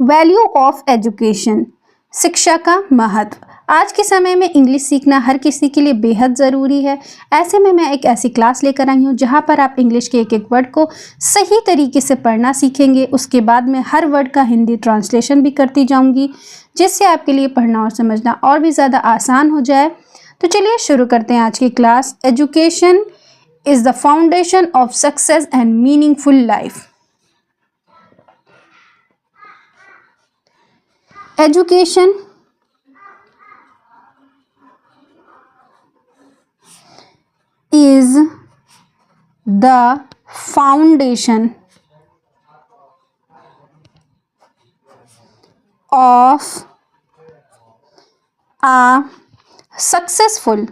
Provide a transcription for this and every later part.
Value of education, शिक्षा का महत्व। आज के समय में इंग्लिश सीखना हर किसी के लिए बेहद ज़रूरी है। ऐसे में मैं एक ऐसी क्लास लेकर आई हूँ जहाँ पर आप इंग्लिश के एक एक वर्ड को सही तरीके से पढ़ना सीखेंगे। उसके बाद मैं हर वर्ड का हिंदी ट्रांसलेशन भी करती जाऊँगी, जिससे आपके लिए पढ़ना और समझना और भी ज़्यादा आसान हो जाए। तो चलिए शुरू करते हैं आज की class. Education is the foundation of success and meaningful life. Education is the foundation of a successful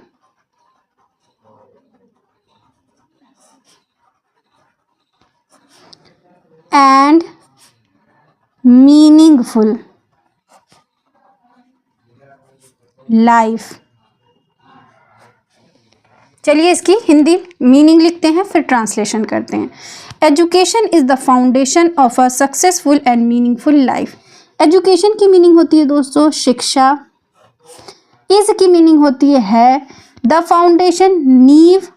and meaningful life. चलिए इसकी हिंदी मीनिंग लिखते हैं, फिर ट्रांसलेशन करते हैं। Education is the foundation of a successful and meaningful life. Education की meaning होती है दोस्तों शिक्षा। इज की मीनिंग होती है द फाउंडेशन, नींव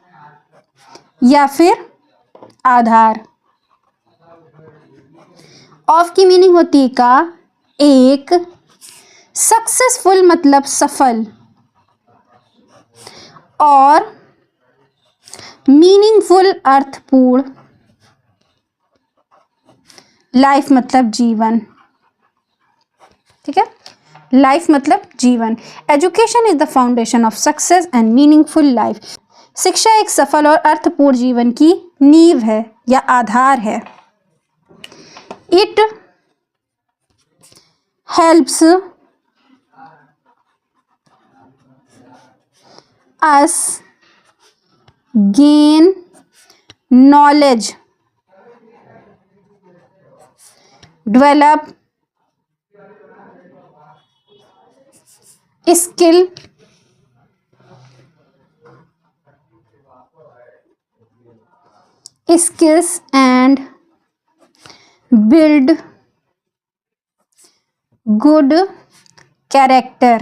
या फिर आधार। ऑफ की मीनिंग होती है का, एक। सक्सेसफुल मतलब सफल, और मीनिंगफुल अर्थपूर्ण, लाइफ मतलब जीवन। ठीक है, लाइफ मतलब जीवन। Education is the foundation of success and meaningful life. शिक्षा एक सफल और अर्थपूर्ण जीवन की नींव है या आधार है। It helps us gain knowledge, develop skills and build good character।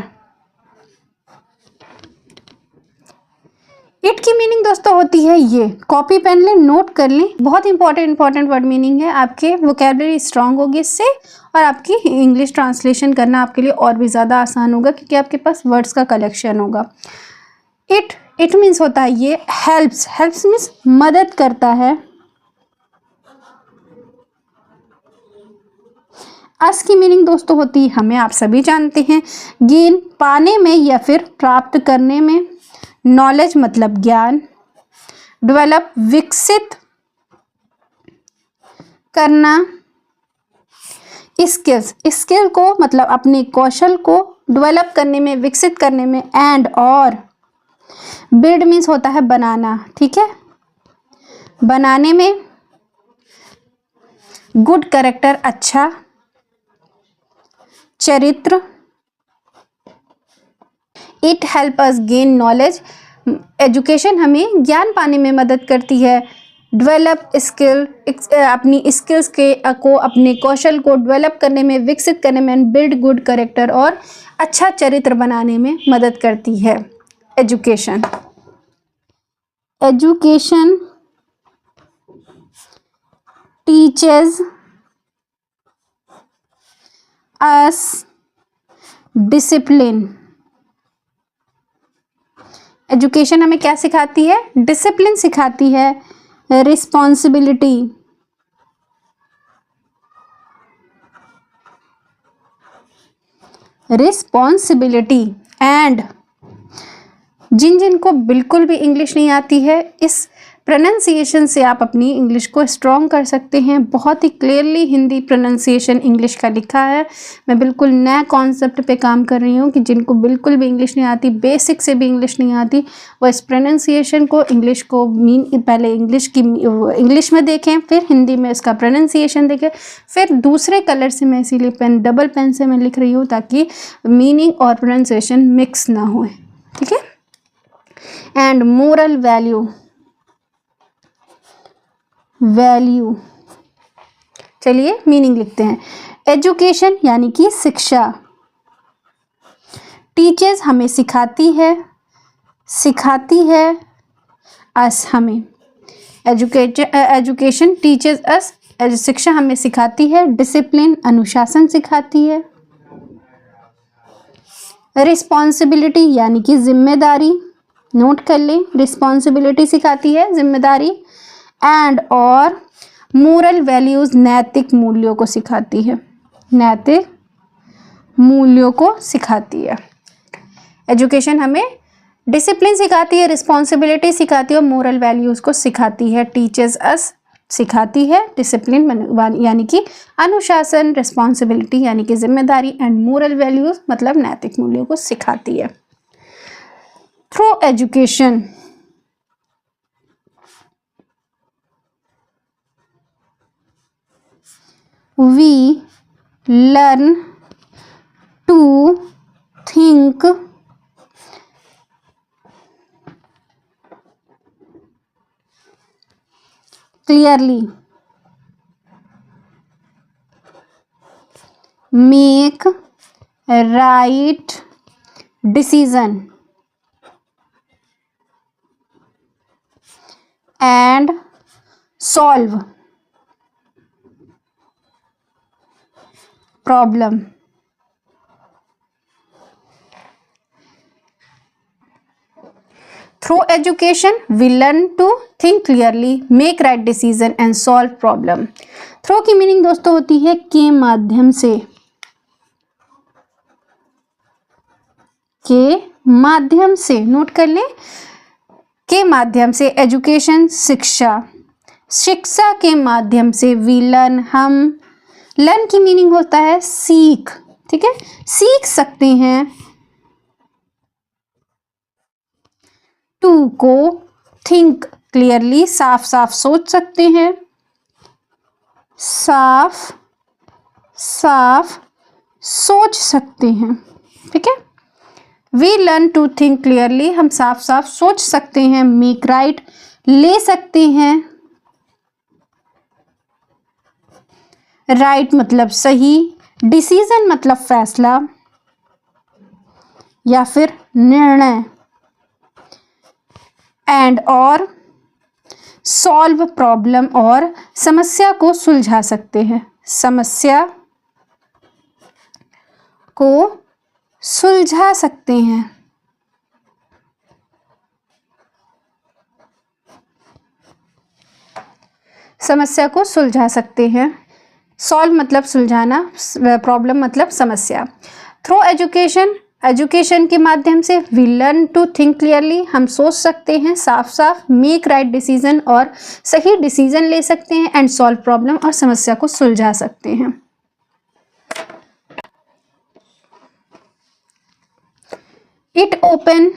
It की मीनिंग दोस्तों होती है ये, कॉपी पेन लें, नोट कर लें। बहुत इंपॉर्टेंट वर्ड मीनिंग है। आपके वोकैबुलरी स्ट्रांग होगी इससे, और आपकी इंग्लिश ट्रांसलेशन करना आपके लिए और भी ज़्यादा आसान होगा, क्योंकि आपके पास वर्ड्स का कलेक्शन होगा। इट मीन्स होता है ये हेल्प्स मीन्स मदद करता है। अस की मीनिंग दोस्तों होती है हमें, आप सभी जानते हैं, गेन पाने में या फिर प्राप्त करने में। नॉलेज मतलब ज्ञान। डेवलप विकसित करना। स्किल को मतलब अपने कौशल को डेवलप करने में, विकसित करने में। एंड और बिल्ड मीन्स होता है बनाना। ठीक है, बनाने में। गुड कैरेक्टर अच्छा चरित्र। It help us gain knowledge, education हमें ज्ञान पाने में मदद करती है। डेवलप स्किल, अपनी स्किल्स को, अपने कौशल को डेवलप करने में, विकसित करने में। बिल्ड गुड कैरेक्टर, और अच्छा चरित्र बनाने में मदद करती है education teaches us discipline. Education हमें क्या सिखाती है? डिसिप्लिन सिखाती है। रिस्पॉन्सिबिलिटी, एंड जिनको बिल्कुल भी इंग्लिश नहीं आती है, इस प्रोनाउंसिएशन से आप अपनी इंग्लिश को स्ट्रॉन्ग कर सकते हैं। बहुत ही क्लियरली हिंदी प्रोनाउंसिएशन इंग्लिश का लिखा है। मैं बिल्कुल नया कॉन्सेप्ट पे काम कर रही हूँ कि जिनको बिल्कुल भी इंग्लिश नहीं आती, बेसिक से भी इंग्लिश नहीं आती, वो इस प्रोनाउंसिएशन को, इंग्लिश को पहले इंग्लिश में देखें, फिर हिंदी में इसका प्रोनाउंसिएशन देखें, फिर दूसरे कलर से मैं इसीलिए डबल पेन से मैं लिख रही हूँ ताकि मीनिंग और प्रोनाउंसिएशन मिक्स ना हो। ठीक है। एंड मोरल वैल्यू, चलिए मीनिंग लिखते हैं। एजुकेशन यानी कि शिक्षा, टीचर्स हमें सिखाती है अस हमें, एजुकेशन टीचर्स अस, शिक्षा हमें सिखाती है, डिसिप्लिन अनुशासन सिखाती है, रिस्पॉन्सिबिलिटी यानी कि जिम्मेदारी, नोट कर लें, रिस्पॉन्सिबिलिटी सिखाती है, जिम्मेदारी, एंड और मोरल वैल्यूज नैतिक मूल्यों को सिखाती है, नैतिक मूल्यों को सिखाती है। एजुकेशन हमें डिसिप्लिन सिखाती है, रिस्पॉन्सिबिलिटी सिखाती है और मोरल वैल्यूज को सिखाती है। टीचर्स अस सिखाती है डिसिप्लिन यानी कि अनुशासन, रिस्पॉन्सिबिलिटी यानी कि जिम्मेदारी, एंड मोरल वैल्यूज मतलब नैतिक मूल्यों को सिखाती है। Through education we learn to think clearly, make right decision, and solve problem. Through education, we learn to think clearly, make right decision and solve problem. Through की मीनिंग दोस्तों होती है के माध्यम से, के माध्यम से, नोट कर लें, के माध्यम से, एजुकेशन शिक्षा, शिक्षा के माध्यम से, वी लर्न हम, लर्न की मीनिंग होता है सीख, ठीक है, सीख सकते हैं, टू को थिंक क्लियरली साफ साफ सोच सकते हैं, साफ साफ सोच सकते हैं, ठीक है। We learn to think clearly, हम साफ साफ सोच सकते हैं, मेक राइट ले सकते हैं, राइट मतलब सही, डिसीजन मतलब फैसला या फिर निर्णय, एंड और सॉल्व प्रॉब्लम और समस्या को सुलझा सकते हैं, समस्या को सुलझा सकते हैं। समस्या को सुलझा सकते हैं, सॉल्व मतलब सुलझाना, प्रॉब्लम मतलब समस्या। थ्रू एजुकेशन, एजुकेशन के माध्यम से, we learn to think clearly, हम सोच सकते हैं साफ साफ, मेक राइट डिसीजन और सही डिसीजन ले सकते हैं, एंड सॉल्व प्रॉब्लम और समस्या को सुलझा सकते हैं। It open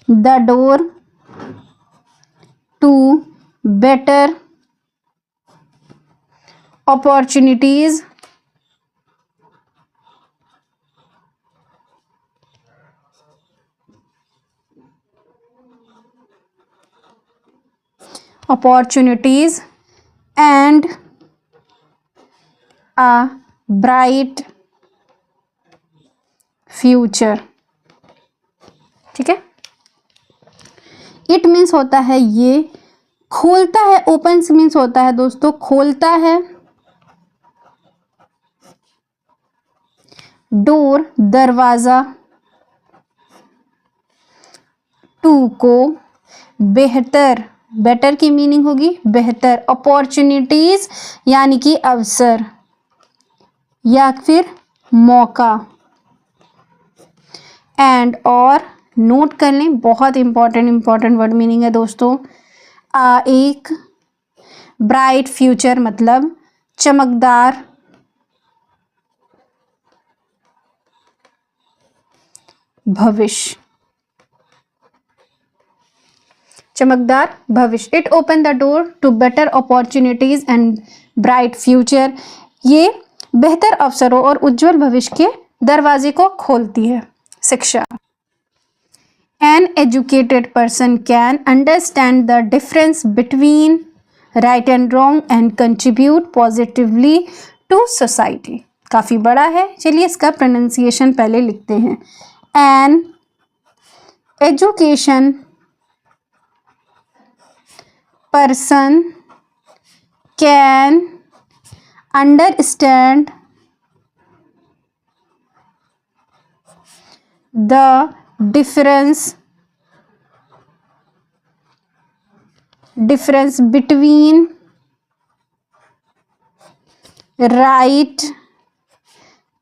the door to better opportunities and a bright future, ठीक है। इट मीन्स होता है ये, खोलता है, ओपन मीन्स होता है दोस्तों खोलता है, डोर दरवाजा, टू को बेहतर, बेटर की मीनिंग होगी बेहतर, अपॉर्चुनिटीज यानी कि अवसर या फिर मौका, एंड और नोट कर लें, बहुत इंपॉर्टेंट वर्ड मीनिंग है दोस्तों, एक ब्राइट फ्यूचर मतलब चमकदार भविष्य, चमकदार भविष्य। It open the door to better opportunities and bright future, ये बेहतर अवसरों और उज्जवल भविष्य के दरवाजे को खोलती है शिक्षा। An educated person can understand the difference between right and wrong and contribute positively to society. काफ़ी बड़ा है, चलिए इसका प्रोनाउंसिएशन पहले लिखते हैं. An education person can understand the difference between right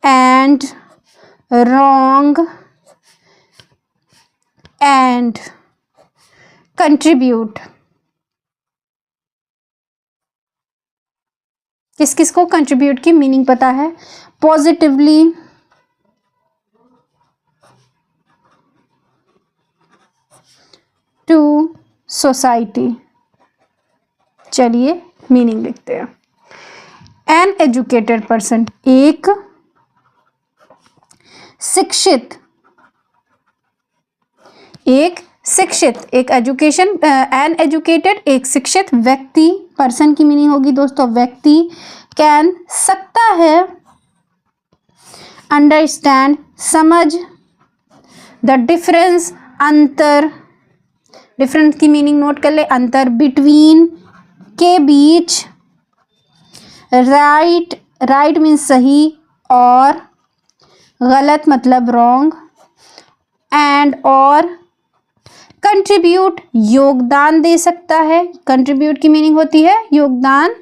and wrong and contribute. किस किस को कंट्रीब्यूट की मीनिंग पता है? Positively to society. चलिए मीनिंग लिखते हैं. एन एजुकेटेड पर्सन, एक शिक्षित, एक एजुकेशन, एन एजुकेटेड एक शिक्षित व्यक्ति, पर्सन की मीनिंग होगी दोस्तों व्यक्ति, कैन सकता है, अंडरस्टैंड समझ, द डिफरेंस अंतर, डिफरेंस की मीनिंग नोट कर ले, अंतर, बिटवीन के बीच, राइट मीन्स सही और गलत मतलब रॉन्ग, एंड और कंट्रीब्यूट योगदान दे सकता है. कंट्रीब्यूट की मीनिंग होती है योगदान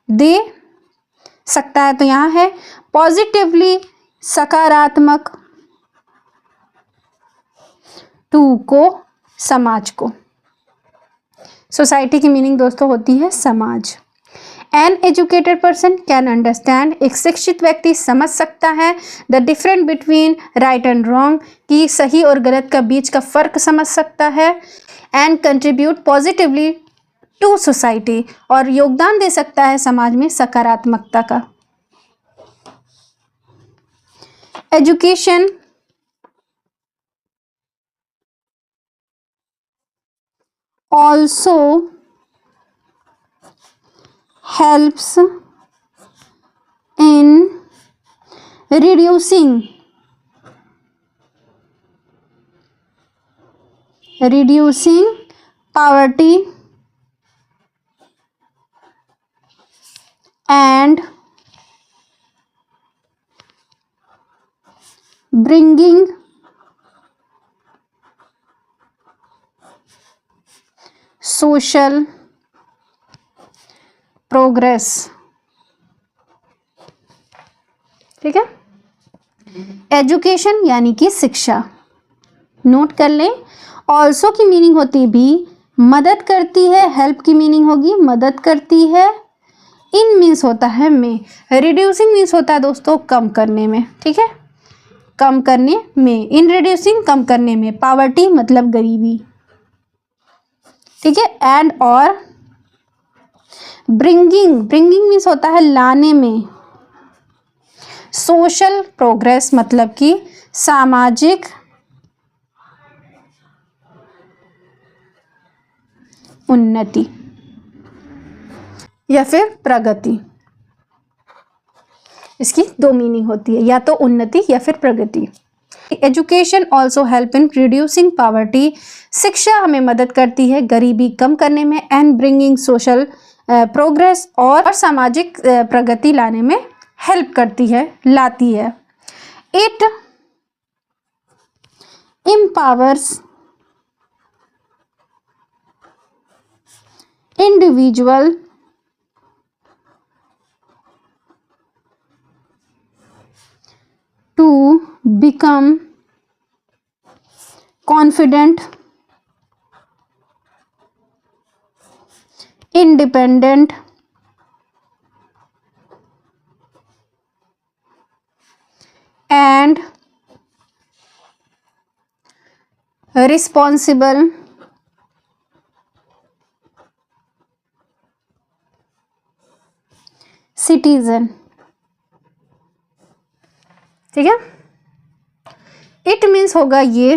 दे सकता है, तो यहाँ है पॉजिटिवली सकारात्मक, टू को समाज को. सोसाइटी की मीनिंग दोस्तों होती है समाज. An educated person can understand, एक शिक्षित व्यक्ति समझ सकता है, the different between right and wrong, कि सही और गलत का बीच का फर्क समझ सकता है, and contribute positively to society, और योगदान दे सकता है समाज में सकारात्मकता का. Education also helps in reducing poverty and bringing social progress. ठीक है. एजुकेशन यानी कि शिक्षा, नोट कर लें. ऑल्सो की मीनिंग होती है भी, मदद करती है, हेल्प की मीनिंग होगी मदद करती है, इन मीन्स होता है में, रिड्यूसिंग मीन्स होता है दोस्तों कम करने में. ठीक है, कम करने में, इन रिड्यूसिंग कम करने में, पावर्टी मतलब गरीबी. ठीक है, एंड और ब्रिंगिंग मीन्स होता है लाने में, सोशल प्रोग्रेस मतलब कि सामाजिक उन्नति या फिर प्रगति. इसकी दो मीनिंग होती है, या तो उन्नति या फिर प्रगति. Education also help in reducing poverty, शिक्षा हमें मदद करती है गरीबी कम करने में, एंड ब्रिंगिंग सोशल प्रोग्रेस, और सामाजिक प्रगति लाने में हेल्प करती है, लाती है. It empowers individual to become confident, independent and responsible citizen. ठीक है, इट मीन्स होगा ये,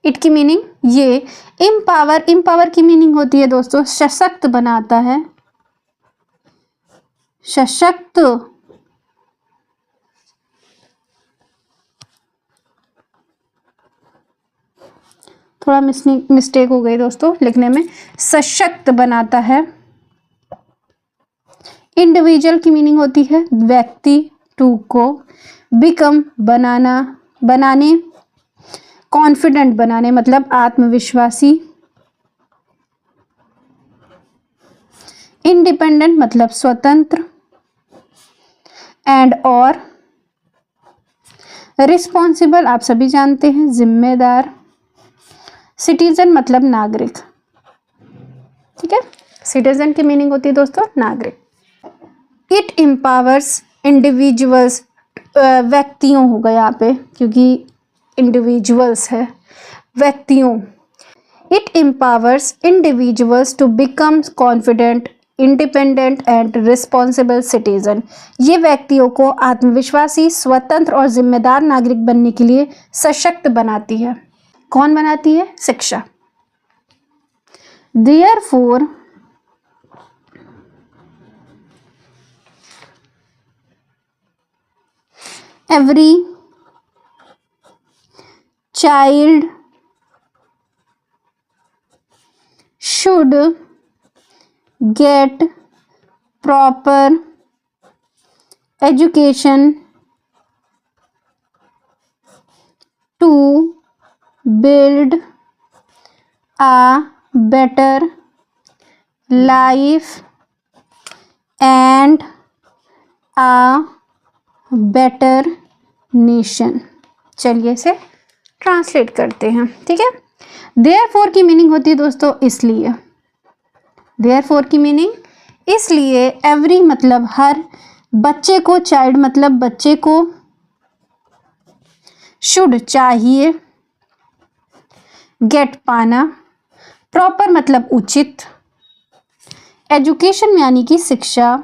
इट की मीनिंग ये। इम्पावर की मीनिंग होती है दोस्तों सशक्त बनाता है, सशक्त। थोड़ा मिस्टेक हो गई दोस्तों लिखने में, सशक्त बनाता है। इंडिविजुअल की मीनिंग होती है व्यक्ति, टू को। बिकम बनाने। कॉन्फिडेंट बनाने मतलब आत्मविश्वासी। इंडिपेंडेंट मतलब स्वतंत्र। एंड और रिस्पॉन्सिबल आप सभी जानते हैं जिम्मेदार। सिटीजन मतलब नागरिक, ठीक है। सिटीजन की मीनिंग होती है दोस्तों नागरिक। इट एम्पावर्स इंडिविजुअल्स, व्यक्तियों होगा यहाँ पे क्योंकि इंडिविजुअल्स है, व्यक्तियों। It empowers individuals to become confident, independent and responsible citizen. ये व्यक्तियों को आत्मविश्वासी, स्वतंत्र और जिम्मेदार नागरिक बनने के लिए सशक्त बनाती है। कौन बनाती है? शिक्षा। Therefore, every child should get proper education to build a better life and a better nation। चलिए इसे ट्रांसलेट करते हैं, ठीक है। देयरफॉर की मीनिंग होती है दोस्तों इसलिए। देयरफॉर की मीनिंग इसलिए। एवरी मतलब हर, बच्चे को, चाइल्ड मतलब बच्चे को, शुड चाहिए, गेट पाना, प्रॉपर मतलब उचित, एजुकेशन यानी कि शिक्षा,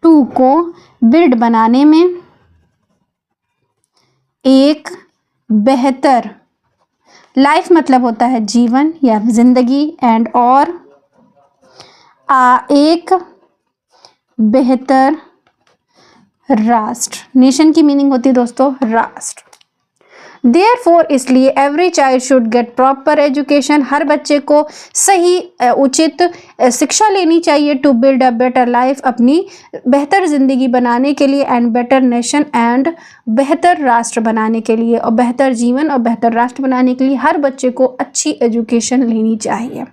टू को बिल्ड बनाने में, एक बेहतर, लाइफ मतलब होता है जीवन या जिंदगी, एंड और एक बेहतर राष्ट्र। नेशन की मीनिंग होती है दोस्तों राष्ट्र। देयरफॉर इसलिए every child should get proper education, हर बच्चे को सही उचित शिक्षा लेनी चाहिए, to build a better life, अपनी बेहतर ज़िंदगी बनाने के लिए, एंड बेटर नेशन एंड बेहतर राष्ट्र बनाने के लिए, और बेहतर जीवन और बेहतर राष्ट्र बनाने के लिए हर बच्चे को अच्छी एजुकेशन लेनी चाहिए।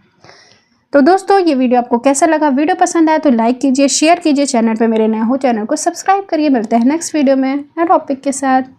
तो दोस्तों ये वीडियो आपको कैसा लगा? वीडियो पसंद आया तो लाइक कीजिए, शेयर कीजिए, चैनल पे मेरे नए हो चैनल को सब्सक्राइब करिए। मिलते हैं नेक्स्ट वीडियो में नए टॉपिक के साथ।